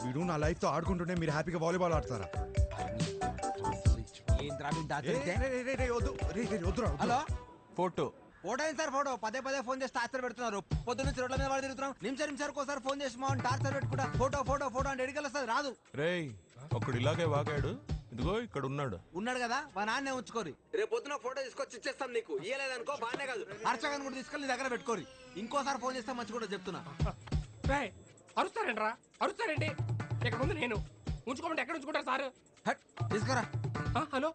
వీడు నా లైఫ్ తో ఆడుకుంటుంటే మీరు హ్యాపీగా వాలీబాల్ ఆడతారా? హలో, ఫోటో ఫోటో ఏంటి సార్? ఫోటో పదే పదే ఫోన్ చేసి టార్చర్ పెడుతున్నారు. పొద్దున్న నుంచి రోడ్ల మీద తిరుగుతున్నాం. నిమిషానికి ఒకసారి ఫోన్ చేసి మా టార్చర్ పెట్టుకుంటా ఫోటో ఫోటో ఫోటో అంటే ఎడికల్ వస్తుంది, రాదు. రేయ్, ఒకడు ఇలాగే వాగాడు, ఇదిగో ఇక్కడ ఉన్నాడు కదా, మా నాన్నే ఉంచుకోరి. రేపు పొద్దున ఫోటో తీసుకొచ్చి ఇచ్చేస్తాం నీకు. ఇయ్యలేదనుకో బాగానే కాదు, అర్చగాన్ని కూడా తీసుకెళ్ళి నీ దగ్గర పెట్టుకోరి. ఇంకోసారి ఫోన్ చేస్తే మంచి కూడా చెప్తున్నా. అరుస్తారండి, అరుస్తారండి. ఇక ముందు నేను ఉంచుకోమంటే ఎక్కడ ఉంచుకుంటారు సార్? తీసుకురా. హలో,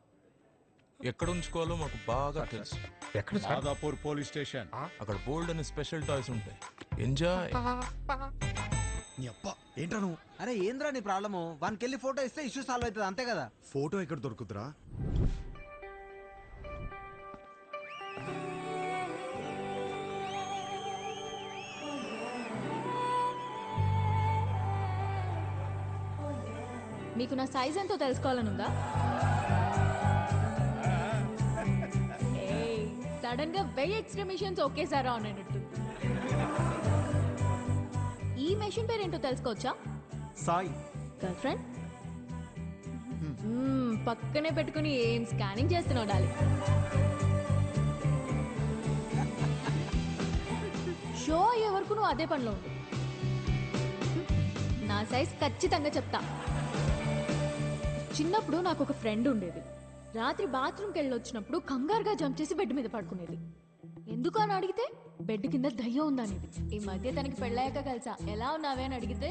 ఎక్కడ ఉంచుకోవాలో మాకు బాగా తెలుసు. ఎక్కడ? Madhapur police station. అక్కడ బోల్డ్ అని స్పెషల్ టాయ్స్ ఉంటాయి. ఎంజాయ్. నీ అప్ప ఏంటా నువ్వు? అరే ఏంద్రా నీ ప్రాబ్లము? వానికి వెళ్ళి ఫోటో ఇస్తే ఇష్యూ సాల్వ్ అవుతుంది, అంతే కదా. ఫోటో ఎక్కడ దొరుకుతురా? మీకు నా సైజ్ ఎంతో తెలుసుకోవాలనుందా? సడన్ గా వెయ్యి ఎక్స్ట్రీమిషన్స్ ఒకేసారి ఆన్ అయినట్టు. ఈ మెషిన్ పేరేంటో తెలుసుకోవచ్చా? సాయి. Girlfriend? పక్కనే పెట్టుకుని ఏం స్కానింగ్ చేస్తున్నావు డాలి? షో అయ్యే వరకు నువ్వు అదే పనిలో ఉండు. నా సైజ్ ఖచ్చితంగా చెప్తా. చిన్నప్పుడు నాకు ఒక ఫ్రెండ్ ఉండేది. రాత్రి బాత్రూమ్కి వెళ్ళొచ్చినప్పుడు కంగారుగా జంప్ చేసి బెడ్ మీద పడుకునేది. ఎందుకు అని అడిగితే బెడ్ కింద దయ్యం ఉందనేది. ఈ మధ్య తనకి పెళ్ళాక కలిసా. ఎలా ఉన్నావే అని అడిగితే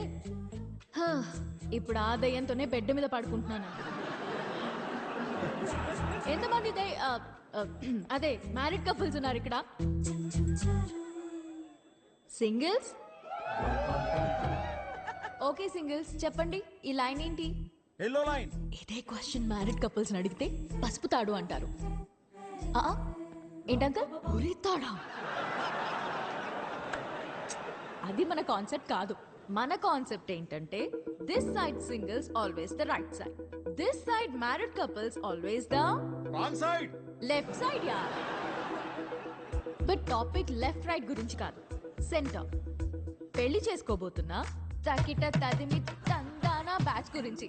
ఇప్పుడు ఆ దయ్యంతోనే బెడ్ మీద పడుకుంటున్నాను. ఎంతమంది అదే మ్యారీడ్ కపుల్స్ ఉన్నారు ఇక్కడ? సింగిల్స్? ఓకే సింగిల్స్, చెప్పండి ఈ లైన్ ఏంటి? Yellow line. ఇదే క్వశ్చన్ మ్యారీడ్ కపుల్స్ అడిగితే పసుపు తాడు అంటారు. ఏంటంకల్ ఉరితాడా? అది మన కాన్సెప్ట్ కాదు. మన కాన్సెప్ట్ ఏంటంటే this side singles always the right side, this side married couples always the wrong side, left side. Yeah, but topic left right గురించి కాదు, సెంటర్. పెళ్లి చేసుకోబోతున్నా తకిట తదిమి తందానా బ్యాచ్ గురించి.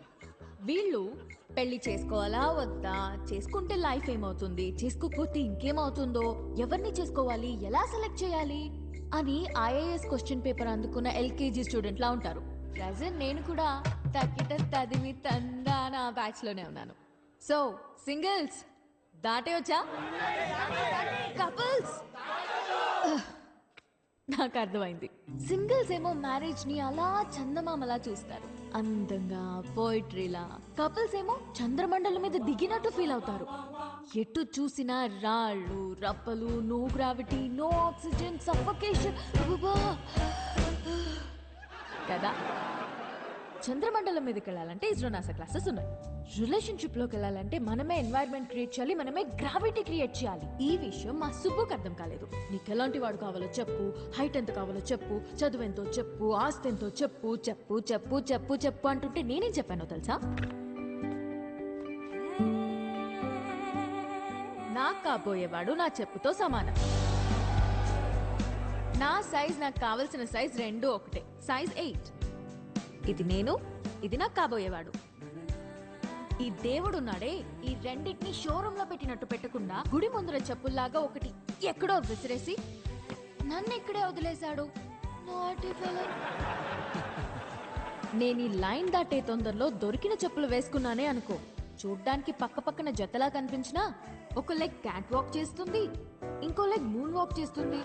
వీళ్ళు పెళ్లి చేసుకోవాలా వద్దా, చేసుకుంటే లైఫ్ ఏమవుతుంది, చేసుకోకపోతే ఇంకేమవుతుందో, ఎవరిని చేసుకోవాలి, ఎలా సెలెక్ట్ చేయాలి అని ఐఏఎస్ క్వశ్చన్ పేపర్ అందుకున్న ఎల్కేజీ స్టూడెంట్ లా ఉంటారు. ప్రజెంట్ నేను కూడా తకిట తదిమి తందానా బ్యాచ్ లోనే ఉన్నాను. సో సింగిల్స్ దాటే వచ్చా? కపుల్స్ నాకు అర్థమైంది. సింగిల్స్ ఏమో మ్యారేజ్ ని అలా చందమామలా చూస్తారు, అందంగా పోయిట్రీలా. కపుల్స్ ఏమో చంద్రమండలం మీద దిగినట్టు ఫీల్ అవుతారు. ఎటు చూసినా రాళ్ళు రప్పలు, no gravity, no oxygen, suffocation కదా. చంద్రమండలం మీదకి వెళ్ళాలంటే ఇస్రో నాసా క్లాసెస్ ఉన్నాయి. రిలేషన్షిప్ లోకి వెళ్ళాలంటే మనమే ఎన్వైరన్మెంట్ క్రియేట్ చేయాలి, మనమే గ్రావిటీ క్రియేట్ చేయాలి. ఈ విషయం మా సుబ్బుకి అర్థం కాలేదు. నీకు ఎలాంటి వాడు కావాలో చెప్పు, హైట్ ఎంత కావాలో చెప్పు, చదువు ఎంతో చెప్పు, ఆస్తి ఎంతో చెప్పు, చెప్పు చెప్పు చెప్పు చెప్పు అంటుంటే నేనేం చెప్పానో తెలుసా? నాకు కాబోయేవాడు నా చెప్పుతో సమానం. నా సైజ్ నాకు కావలసిన సైజ్ రెండు ఒకటే, సైజ్ 8. ఇది నేను, ఇది నాకు కాబోయేవాడు. ఈ దేవుడున్నాడే, ఈ రెండింటిని షోరూమ్ లో పెట్టినట్టు పెట్టకుండా గుడి ముందర చెప్పుల్లాగా ఒకటి ఎక్కడో విసిరేసి నన్ను ఇక్కడే వదిలేశాడు. నేను ఈ లైన్ దాటే తొందరలో దొరికిన చెప్పులు వేసుకున్నానే అనుకో, చూడ్డానికి పక్క పక్కన జతలా కనిపించినా ఒక లెగ్ క్యాట్ వాక్ చేస్తుంది, ఇంకో లెగ్ మూన్ వాక్ చేస్తుంది.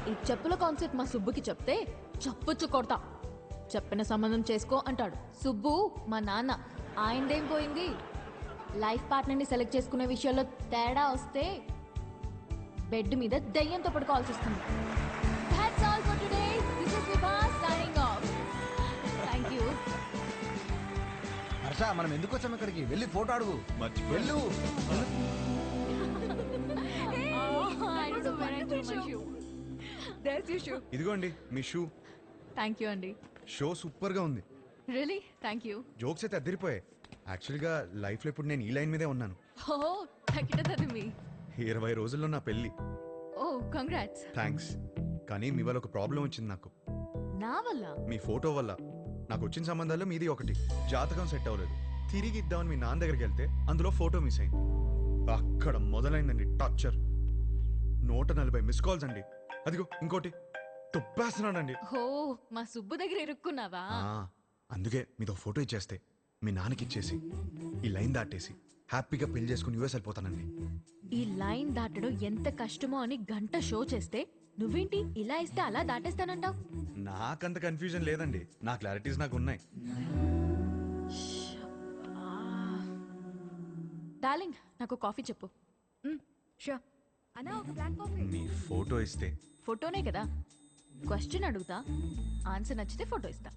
ఈ చెప్పుల కాన్సెప్ట్ మా సుబ్బుకి చెప్తే చప్పుచ్చు కొడతా. చెప్పిన సంబంధం చేసుకో అంటాడు. సుబ్బు మా నాన్న, ఆయనదేం పోయింది? లైఫ్ పార్ట్నర్ని సెలెక్ట్ చేసుకునే విషయాల్లో తేడా వస్తే బెడ్ మీద దయ్యంతో పడుకోవాల్సి వస్తుంది. That's all for today. This is Vibha signing off. Thank you. Harsha, మనం ఎందుకు వచ్చాం ఇక్కడికి? వెళ్ళి ఫోటో అడుగు. వెళ్ళు. ఇదిగోండి మీ షూ. థ్యాంక్ యూ అండి. షో సూపర్ గా ఉంది. Really thank you. జోక్స్ అయితే అద్దరిపోయాయి. యాక్చువల్గా లైఫ్ లో ఇప్పుడు నేను ఈ లైన్ మీదే ఉన్నాను. ఓ తగ్గిటది మీ 20 రోజుల్లో నా పెళ్లి. ఓ కంగ్రాట్స్. థ్యాంక్స్. కానీ మీ వల్ల ఒక ప్రాబ్లం వచ్చింది నాకు. నా వల్ల మీ ఫోటో వల్ల. నాకు వచ్చిన సంబంధాల్లో మీది ఒకటి. జాతకం సెట్ అవ్వలేదు. తిరిగి ఇద్దామని మీ నాన్న దగ్గరికి వెళ్తే అందులో ఫోటో మిస్ అయింది. అక్కడ మొదలైందండి టార్చర్. 140 మిస్ కాల్స్ అండి. అదిగో ఇంకోటి తుప్పేస్తున్నాడండి. హో మా సుబ్బు దగ్గర ఇరుక్కున్నావా? అందుకే మీతో ఫోటో ఇచ్చేస్తే మీ నాన్నకి ఇచ్చేసి ఈ లైన్ దాటేసి హ్యాపీగా పెళ్లి చేసుకుని యూఎస్ వెళ్ళిపోతానండి. ఈ లైన్ దాటడం ఎంత కష్టమో అని గంట షో చేస్తే నువ్వేంటి ఇలా ఇస్తే అలా దాటేస్తానంటావు? నాకంత కన్ఫ్యూజన్ లేదండి. నా క్లారిటీస్ నాకు ఉన్నాయి. డార్లింగ్ నాకు కాఫీ చెప్పు. షూర్ అన్నా, ఒక బ్లాక్ కాఫీ. మీ ఫోటో ఇస్తే ఫోటోనే కదా, క్వశ్చన్ అడుగుతా, ఆన్సర్ నచ్చితే ఫోటో ఇస్తా.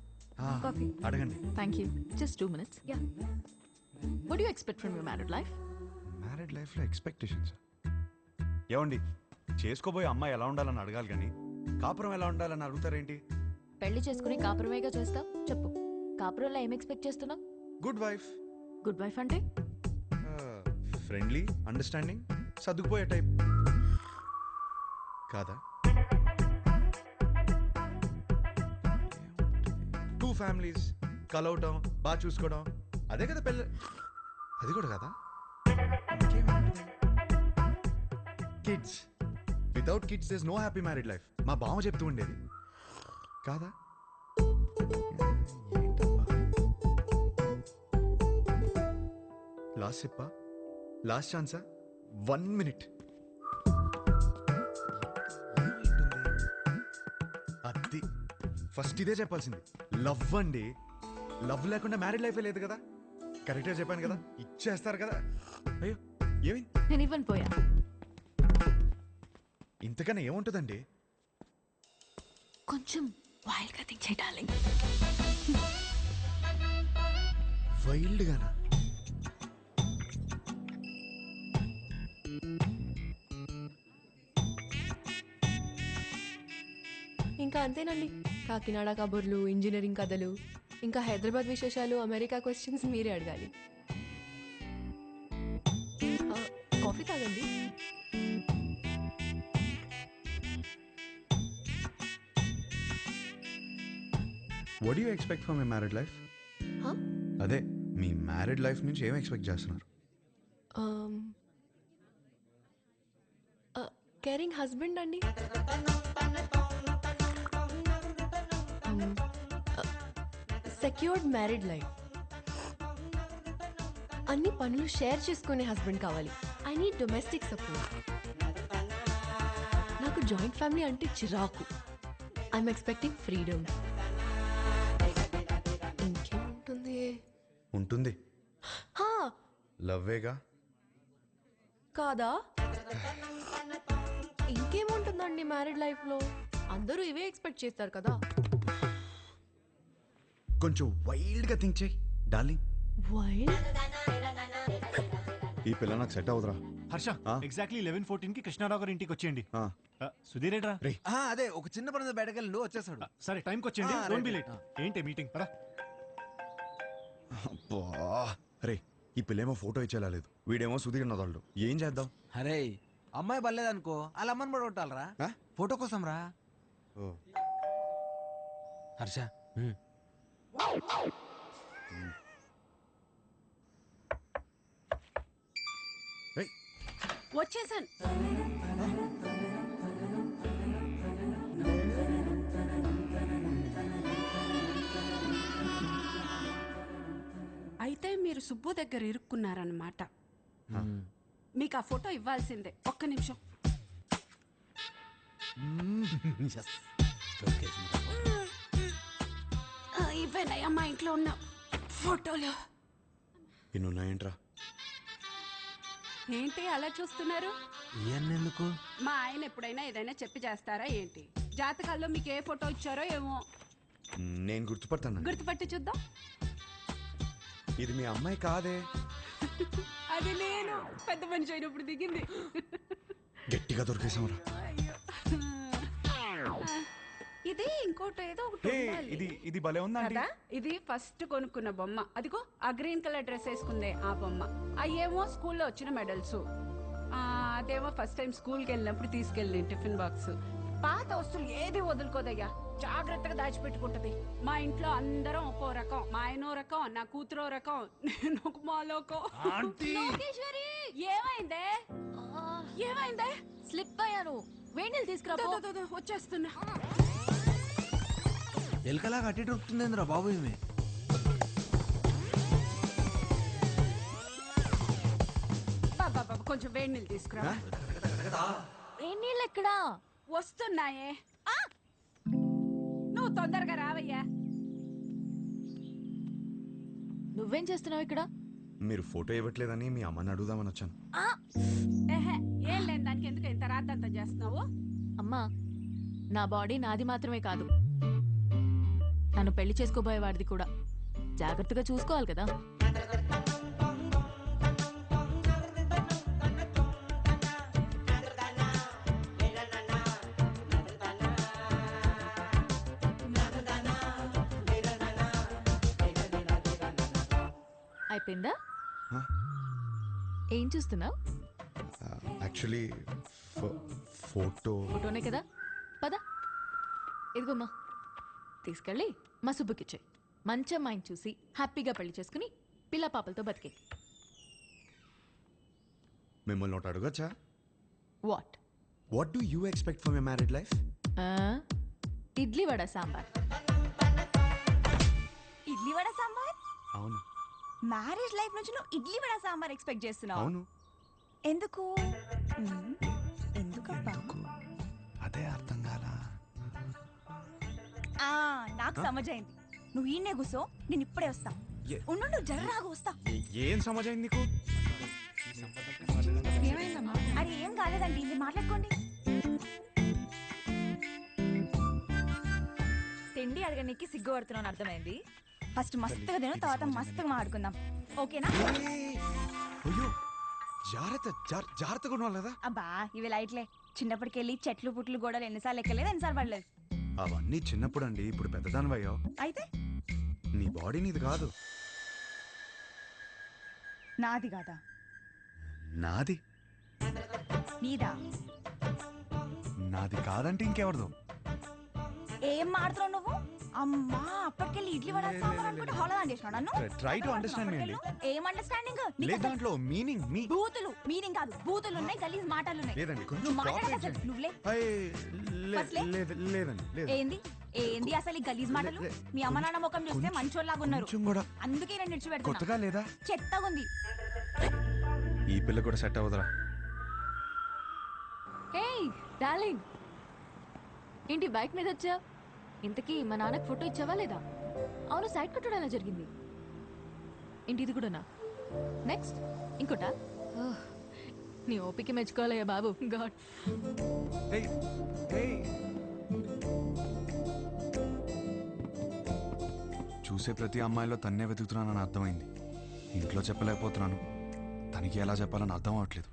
కాఫీ అడగండి. Thank you. Just 2 minutes. Yeah. What do you expect from your married life? Married లైఫ్లో ఎక్స్పెక్టేషన్స్ ఏమండి? చేసుకోబోయే అమ్మాయి ఎలా ఉండాలని అడగాలి కానీ కాపురం ఎలా ఉండాలని అడుగుతారేంటి? పెళ్లి చేసుకుని కాపురమేగా చేస్తావు. చెప్పు, కాపురంలో ఏం ఎక్స్పెక్ట్ చేస్తున్నావు? Good wife. గుడ్ వైఫ్ అంటే ఫ్రెండ్లీ, అండర్స్టాండింగ్, సర్దుకుపోయే టైప్ కాదా? 2 families కలవటం, బాగా చూసుకోవడం, అదే కదా పెళ్ళి. అది కూడా కదా. Kids. Without kids there is no happy married life. మా బావ చెప్తూ ఉండేది కాదా? లాస్ట్ చెప్పా, లాస్ట్ ఛాన్సా? 1 minute. అది ఫస్ట్ ఇదే చెప్పాల్సింది. లవ్ అండి. లవ్ లేకుండా మ్యారీడ్ లైఫే లేదు కదా. కరెక్ట్గా చెప్పాను కదా, ఇచ్చేస్తారు కదా. అయ్యో ఏమైంది? నేను ఇవ్వను పోయా. ఇంతకన్నా ఏముంటుందండి? కొంచెం వైల్డ్గా థింక్ చేయి డార్లింగ్. వైల్డ్గానా? ఇంకా అంతేనండి. కాకినాడ కబుర్లు, ఇంజనీరింగ్ కథలు, ఇంకా హైదరాబాద్ విశేషాలు, అమెరికా క్వశ్చన్స్ మీరే అడగాలి. కాఫీ తాగండి. What you expect from my married life? అదే మీ మ్యారీడ్ లైఫ్ నుంచి ఏం ఎక్స్పెక్ట్ చేస్తున్నారు? కేరింగ్ హస్బెండ్ అండి. Secured married life. అన్ని పనులు షేర్ చేసుకునే హస్బెండ్ కావాలి. I need domestic support. నాకు జాయింట్ ఫ్యామిలీ అంటే చిరాకు. I'm expecting freedom. ఇంకేముంటుంది? ఉంటుంది. లవ్వేగా కాదా? ఇంకేముంటుందండి మ్యారీడ్ లైఫ్లో? అందరూ ఇవే ఎక్స్పెక్ట్ చేస్తారు కదా. కొంచెం వైల్డ్గా థింక్ చేయి డార్లింగ్. వైల్డ్? ఈ పిల్ల నాకు సెట్ అవుతురా. హర్ష, ఎగ్జాక్ట్లీ 11:14 కి కృష్ణారావు గారి ఇంటికి వచ్చేయండి. సుధీర్ ఏడ్రా? అదే ఒక చిన్న పని బయటకు వెళ్ళి వచ్చేసాడు. సరే టైంకి వచ్చేయండి. Don't be late. ఏంటి మీటింగ్? పరా. రే, ఈ పిల్లేమో ఫోటో ఇచ్చేలాలేదు, వీడేమో సుధీర్ నదాళ్ళు. ఏం చేద్దాం? అరే అమ్మాయి బలేదనుకో, వాళ్ళ అమ్మని కూడా కొట్టాలరా ఫోటో కోసం రా. హర్ష వచ్చేసాను. అయితే మీరు సుబ్బు దగ్గర ఇరుక్కున్నారన్నమాట. మీకు ఆ ఫోటో ఇవ్వాల్సిందే. ఒక్క నిమిషం. ఇవేనయ్యా మా ఇంట్లో ఉన్న ఫోటోలు. ఇన్నున్నాయంట్రా. ఏంటి అలా చూస్తున్నారు? ఎందుకు? మా ఆయన ఎప్పుడైనా ఏదైనా చెప్పి చేస్తారా ఏంటి? జాతకాల్లో మీకు ఏ ఫోటో ఇచ్చారో ఏమో. నేను గుర్తుపడతాను. గుర్తుపట్టి చూద్దాం. ఇది మీ అమ్మాయి కాదే. అది నేను పెద్ద మనిషి అయినప్పుడు దిగింది. గట్టిగా దొరికేసాంరా. ఇది ఇంకోటి ఏదో ఒకటి ఉండాలి. ఇది భలే ఉందా కదా? ఇది ఫస్ట్ కొనుక్కున్న బొమ్మ. అదిగో ఆ గ్రీన్ కలర్ డ్రెస్ వేసుకుందే ఆ బొమ్మ. అయ్యేమో స్కూల్లో వచ్చిన మెడల్స్. అదేమో ఫస్ట్ టైం స్కూల్కి వెళ్ళినప్పుడు తీసుకెళ్ళి టిఫిన్ బాక్స్. పాత వస్తువులు ఏది వదులుకోదయ్యా, జాగ్రత్తగా దాచిపెట్టుకుంటది. మా ఇంట్లో అందరం ఒక్కో రకం, మా ఆయనో రకం, నా కూతురో రకం, నేను ఒక మాలోకం. లోకేశ్వరి ఏమైందే ఏమైందే? స్లిప్ అయ్యాను. వేణీలు తీసుకురా పో. వచ్చేస్తున్నా. ఎలకలా కట్టి దొరుకుతుందేంద్రా బాబు ఈమె. బాబా కొంచెం వేడి నీళ్ళు తీసుకురా. వేణీళ్ళు ఎక్కడా? వస్తున్నాయే. నువ్వు తొందరగా రావయ్యా. నువ్వేం చేస్తున్నావు ఇక్కడ? మీరు ఫోటో ఇవ్వట్లేదని మీ అమ్మని అడుగుదామని వచ్చాను. ఏహే, ఏం లేని దానికి ఎందుకు ఇంత రాద్దంతా చేస్తున్నావు? అమ్మా, నా బాడీ నాది మాత్రమే కాదు, నన్ను పెళ్లి చేసుకోబోయేవాడిది కూడా. జాగ్రత్తగా చూసుకోవాలి కదా. అయిపోయిందా? ఏం చూస్తున్నావు? యాక్చువల్లీ ఫోటోనే కదా. పద, ఇదిగోమ్మా, తీసుకెళ్ళి మా సుబ్బుకిచ్చే. మంచి అమ్మాయిని చూసి హ్యాపీగా పెళ్లి చేసుకుని పిల్ల పాపలతో బతికే. మిమ్మల్ని ఒకటి అడగచ్చా? What? What do you expect for my married life? Idli vada sambar. Idli vada sambar? అవును. మ్యారేజ్ లైఫ్ నుంచి నువ్వు ఇడ్లీ వడ సాంబార్ ఎక్స్పెక్ట్ చేస్తున్నావు? అవును. ఎందుకు? ఎందుకబ్బా? అదే అర్థం కాలా. నాకు సమజైంది. నువ్వు ఈయనే కూసో, నేను ఇప్పుడే వస్తా. ఉండు, జర్రాగా వస్తా. ఏం సమాజం నీకు? అరే ఏం కాలేదండి, మీరు మాట్లాడుకోండి. తిండి అడగడానికి సిగ్గుపడుతున్నాను అర్థమైంది. ఫస్ట్ మస్తుగా తిను, తర్వాత మస్తుగా మాట్లాడుకుందాం, ఓకేనా? అయ్యో, జాగ్రత్తగా ఉండాలి కదా. అబ్బా ఇవి లైట్లే. చిన్నప్పటికెళ్ళి చెట్లు పుట్లు గోడలు ఎన్నిసార్లు ఎక్కలేదు, ఎన్నిసార్లు పడలేదు. అవన్నీ చిన్నప్పుడు అండి, ఇప్పుడు పెద్దదానివయ్యో. అయితే నీ బాడీ నీది కాదు. నాది కాదా? నాది. నీదా? నాది కాదంటే ఇంకెవరిదో. ఏం మాడుతున్నావు నువ్వు? అమ్మా, అప్పటికెళ్ళి ఇడ్లీ వడ సాంబార్ అనుకుంటే హోలదాన్ చేసినావు నన్ను. ట్రై టు అండర్స్టాండ్ మీ అండి. ఏం అండర్స్టాండింగ్? లేదు, దాంట్లో మీనింగ్ మీ బూతులు మీనింగ్ కాదు, బూతులు ఉన్నాయి, గలీజ్ మాటలు ఉన్నాయి. లేదండి, కొంచెం నువ్వు మాట్లాడక cooperate అసలు చేయండి. నువ్వులే. ఫస్ట్లే? లేదండి, లేదు. ఏంది ఏంది అసలు ఈ గలీజ్ మాటలు? మీ అమ్మ నాన్న ముఖం చూస్తే కొంచెం- మంచోళ్ళలాగా ఉన్నారు, కొంచెం కూడా అందుకే నేను నిడిచిపెడుతున్నా. కొత్తగా లేదా? చెత్తగా ఉంది. ఈ పిల్ల కూడా సెట్ అవ్వదురా. హే డార్లింగ్, ఏంటి బైక్ మీద వచ్చా? ఇంతకీ మా నాన్నకి ఫోటో ఇచ్చావా లేదా? అవును, సైడ్ కొట్టడం ఎలా జరిగింది? ఏంటి ఇది కూడానా? నెక్స్ట్ ఇంకోటా? ఓహ్, నీ ఓపిక మెచ్చుకోవాలయ్యా బాబు. గాడ్. చూసే ప్రతి అమ్మాయిలో తన్నే వెతుకుతున్నానని అర్థమైంది. ఇంట్లో చెప్పలేకపోతున్నాను, తనకి ఎలా చెప్పాలని అర్థం అవ్వట్లేదు.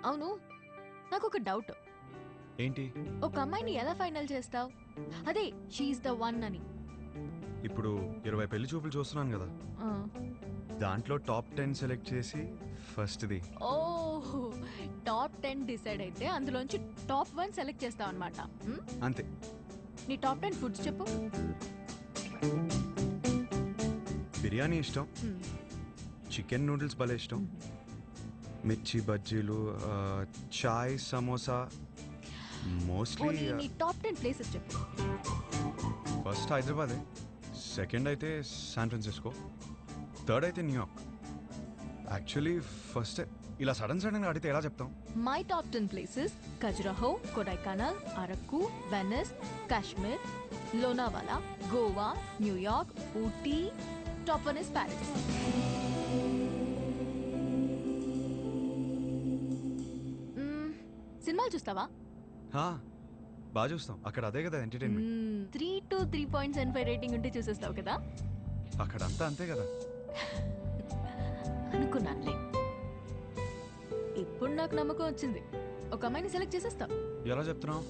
అవును, నాకు ఒక డౌట్. ఏంటి? ఒక అమ్మాయిని ఎలా ఫైనల్ చేస్తావు? అదే షీఈస్ ద వన్ అని. ఇప్పుడు 20 పెళ్లి చూపులు చూస్తున్నాను కదా, ఆ. దాంట్లో టాప్ 10 సెలెక్ట్ చేసి ఫస్ట్ది. ఓహ్, టాప్ 10 డిసైడ్ అయితే అందులోంచి టాప్ 1 సెలెక్ట్ చేస్తావు అనమాట. అంతే. నీ టాప్ 10 ఫుడ్స్ చెప్పు. బిర్యానీ ఇష్టం, చికెన్ నూడిల్స్ భలే ఇష్టం, మిర్చి బజ్జీలు, చాయ్, సమోసా. మోస్ట్లీ నీ టాప్ 10 ప్లేసెస్ చెప్పు. ఫస్ట్ హైదరాబాదే, సెకండ్ అయితే శాన్ ఫ్రాన్సిస్కో, థర్డ్ అయితే న్యూయార్క్. యాక్చువల్లీ ఫస్ట్ ఇలా సడన్గా అడిగితే ఎలా చెప్తాం? My top 10 places: Khajuraho, Kodaikanal, Araku, Venice, Kashmir, Lonavala, Goa, New York, Ooty. Top 1 is Paris. సినిమాలు చూస్తావా? బాగా చూస్తాం, అక్కడ అదే కదా ఎంటర్టైన్మెంట్. 3 to 3.75 రేటింగ్ ఉంటే చూసేస్తావు కదా. అక్కడ అంతా అంతే కదా. అనుకున్నానులే. ఇప్పుడు నాకు నమ్మకం వచ్చింది, ఒక అమ్మాయిని సెలెక్ట్ చేసేస్తావు. ఎలా చెప్తున్నావు?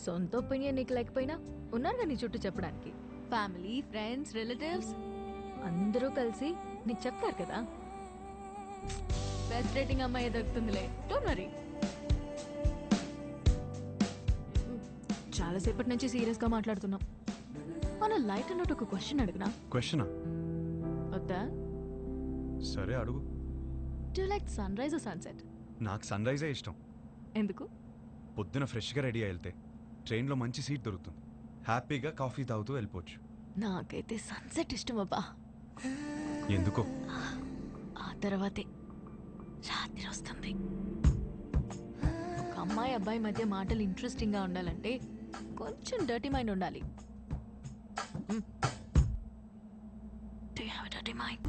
సొంత ఒపీనియన్ నీకు లేకపోయినా ఉన్నారుగా నీ చుట్టూ చెప్పడానికి. ఫ్యామిలీ, ఫ్రెండ్స్, రిలేటివ్స్ అందరూ కలిసి నీకు చెప్తారు కదా. బెస్ట్ రేటింగ్ అమ్మాయి దొరుకుతుందిలే, డోంట్ వరీ. చాలాసేపటి నుంచి సీరియస్గా మాట్లాడుతున్నాం. మన లైట్ అన్నట్టు ఒక క్వశ్చన్ అడిగినా క్వశ్చనా? వద్దా? సరే అడుగు. Do like sunrise sunset? నాకు సన్ రైజే ఇష్టం. ఎందుకు? పొద్దున ఫ్రెష్గా రెడీ అయి వెళ్తే ట్రైన్లో మంచి సీట్ దొరుకుతుంది, హ్యాపీగా కాఫీ తాగుతూ వెళ్ళిపోవచ్చు. నాకైతే సన్సెట్ ఇష్టం అబ్బా. ఎందుకో? ఆ తర్వాతే రాత్రి వస్తుంది. ఒక అమ్మాయి అబ్బాయి మధ్య మాటలు ఇంట్రెస్టింగ్గా ఉండాలంటే కొంచెం డర్టీ మైండ్ ఉండాలి. Do you have dirty mind?